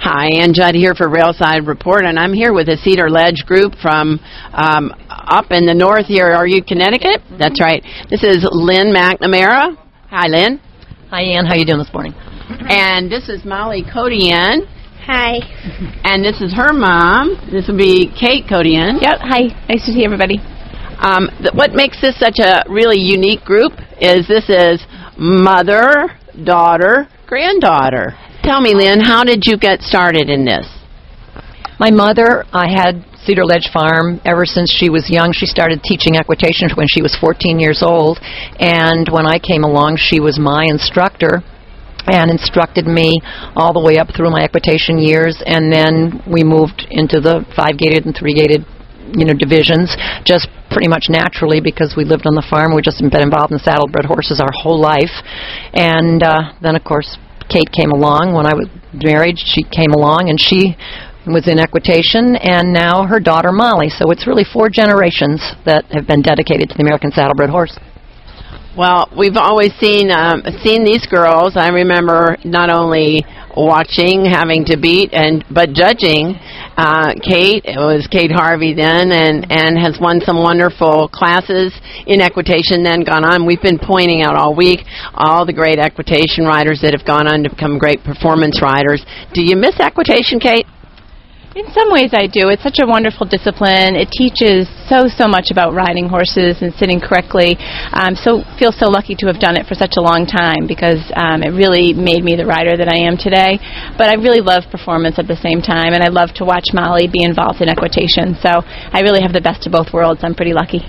Hi, Ann Judd here for Railside Report, and I'm here with a Cedarledge group from up in the north here. Are you Connecticut? That's right. This is Lynn McNamara. Hi, Lynn. Hi, Ann. How you doing this morning? And this is Molly Codian. Hi. And this is her mom. This will be Kate Codian. Yep. Hi. Nice to see everybody. What makes this such a really unique group is this is mother, daughter, granddaughter. Tell me, Lynn, how did you get started in this? My mother, I had Cedarledge Farm ever since she was young. She started teaching equitation when she was 14 years old, and when I came along, she was my instructor and instructed me all the way up through my equitation years, and then we moved into the 5-gated and 3-gated divisions, just pretty much naturally because we lived on the farm. We've just been involved in saddlebred horses our whole life. And then, of course, Kate came along. When I was married, she came along, and she was in equitation, and now her daughter, Molly. So it's really 4 generations that have been dedicated to the American saddlebred horse. Well, we've always seen these girls. I remember not only watching, having to beat, but judging. Kate, it was Kate Harvey then, and has won some wonderful classes in equitation, then gone on. We've been pointing out all week all the great equitation riders that have gone on to become great performance riders. Do you miss equitation, Kate? In some ways I do. It's such a wonderful discipline. It teaches so much about riding horses and sitting correctly. Feel so lucky to have done it for such a long time because it really made me the rider that I am today. But I really love performance at the same time, and I love to watch Molly be involved in equitation. So I really have the best of both worlds. I'm pretty lucky.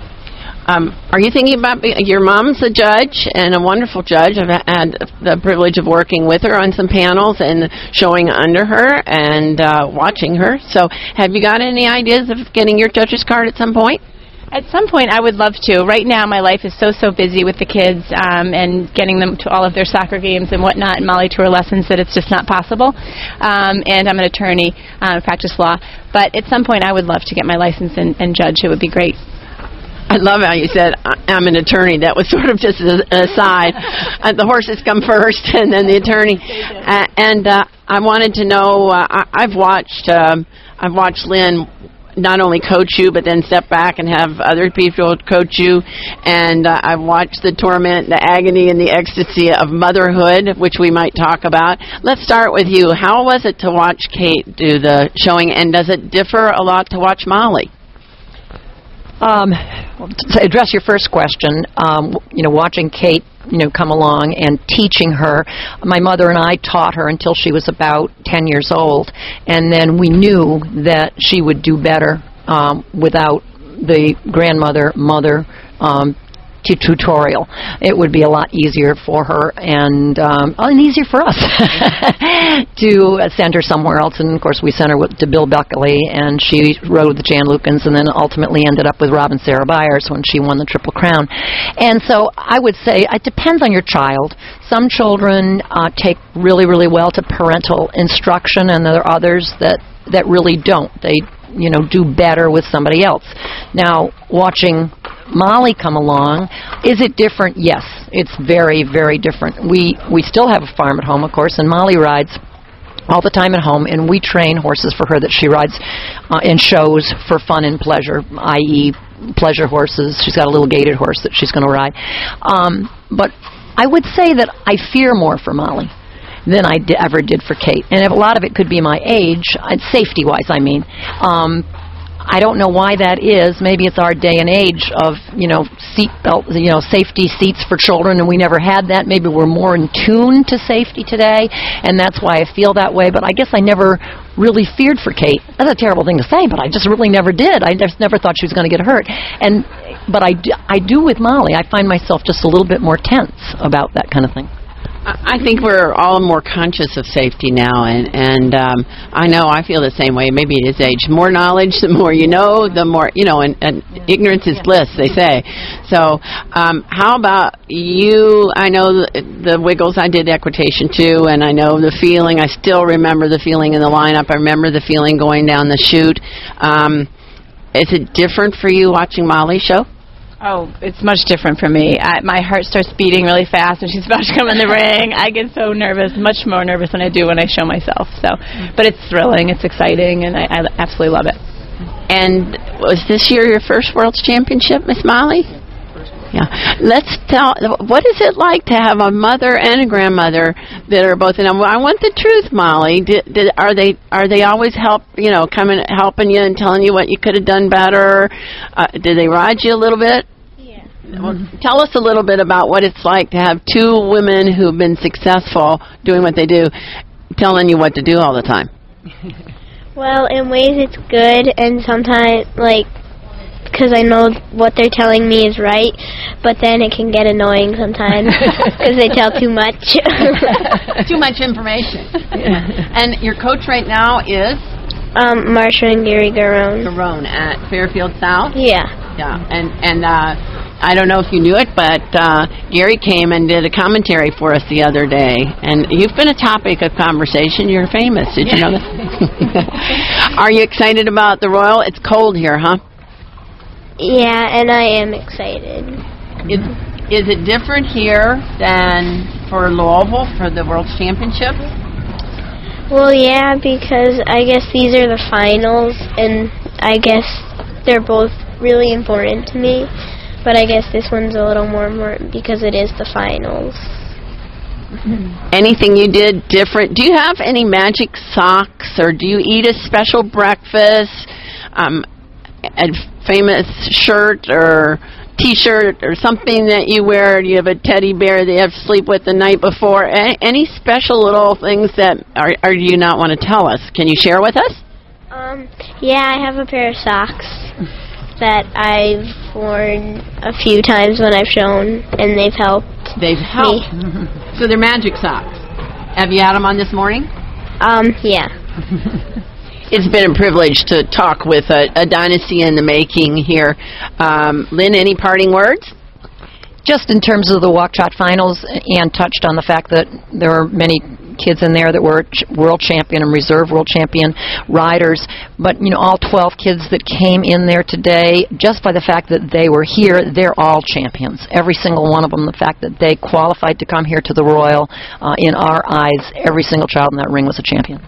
Are you thinking about your mom's a judge and a wonderful judge? I've had the privilege of working with her on some panels and showing under her and watching her. So have you got any ideas of getting your judge's card at some point? At some point, I would love to. Right now, my life is so busy with the kids and getting them to all of their soccer games and whatnot, and Molly to her lessons, that it's just not possible. And I'm an attorney, practice law. But at some point, I would love to get my license and judge. It would be great. I love how you said, I'm an attorney. That was sort of just an aside. The horses come first and then the attorney. I wanted to know, I've watched Lynn not only coach you, but then step back and have other people coach you. And I've watched the torment, the agony, and the ecstasy of motherhood, which we might talk about. Let's start with you. How was it to watch Kate do the showing, and does it differ a lot to watch Molly? To address your first question, watching Kate, come along and teaching her. My mother and I taught her until she was about 10 years old, and then we knew that she would do better without the mother tutorial. It would be a lot easier for her and easier for us to send her somewhere else. And of course, we sent her to Bill Buckley, and she rode with the Jan Lukens, and then ultimately ended up with Robin Sarah Byers when she won the Triple Crown. And so I would say it depends on your child. Some children take really well to parental instruction, and there are others that really don't. They do better with somebody else. Now, watching Molly come along, is it different? Yes, it's very different. We still have a farm at home, of course, and Molly rides all the time at home, and we train horses for her that she rides in shows for fun and pleasure, i.e. pleasure horses. She's got a little gated horse that she's going to ride. But I would say that I fear more for Molly than I ever did for Kate. And a lot of it could be my age, safety-wise, I mean. I don't know why that is. Maybe it's our day and age of, seat belt, safety seats for children, and we never had that. Maybe we're more in tune to safety today, and that's why I feel that way. But I guess I never really feared for Kate. That's a terrible thing to say, but I just really never did. I just never thought she was going to get hurt. But I do with Molly. I find myself just a little bit more tense about that kind of thing. I think we're all more conscious of safety now, and I know I feel the same way. Maybe it is age. More knowledge, the more you know, the more, and ignorance is bliss, they say. So how about you? I know the Wiggles, I did equitation too, and I know the feeling. I still remember the feeling in the lineup. I remember the feeling going down the chute. Is it different for you watching Molly show? Oh, it's much different for me. My heart starts beating really fast when she's about to come in the ring. I get so nervous, much more nervous than I do when I show myself. So, but it's thrilling, it's exciting, and I absolutely love it. And was this year your first World's Championship, Miss Molly? Yeah. Let's tell, what is it like to have a mother and a grandmother that are both in? I want the truth, Molly. Are they always coming helping you and telling you what you could have done better? Do they ride you a little bit? Yeah. Well, tell us a little bit about what it's like to have two women who've been successful doing what they do, telling you what to do all the time. Well, in ways it's good, and sometimes, because I know what they're telling me is right, but then it can get annoying sometimes because they tell too much. Too much information. Yeah. And your coach right now is? Marsha and Gary Garone at Fairfield South? Yeah. Yeah, and I don't know if you knew it, but Gary came and did a commentary for us the other day, and you've been a topic of conversation. You're famous. Did you know that? Are you excited about the Royal? It's cold here, huh? Yeah, and I am excited. Is it different here than for Louisville for the World Championships? Well, yeah, because I guess these are the finals, and I guess they're both really important to me. But I guess this one's a little more important because it is the finals. Anything you did different? Do you have any magic socks, or do you eat a special breakfast? A famous shirt or T-shirt or something that you wear? Do you have a teddy bear that you have to sleep with the night before? Any special little things that do you not want to tell us? Can you share with us? Yeah, I have a pair of socks that I've worn a few times when I've shown, and they've helped. They've helped. So they're magic socks. Have you had them on this morning? Yeah. It's been a privilege to talk with a dynasty in the making here. Lynn, any parting words? Just in terms of the walk-trot finals, Ann touched on the fact that there are many kids in there that were world champion and reserve world champion riders. But, all 12 kids that came in there today, just by the fact that they were here, they're all champions. Every single one of them. The fact that they qualified to come here to the Royal, in our eyes, every single child in that ring was a champion.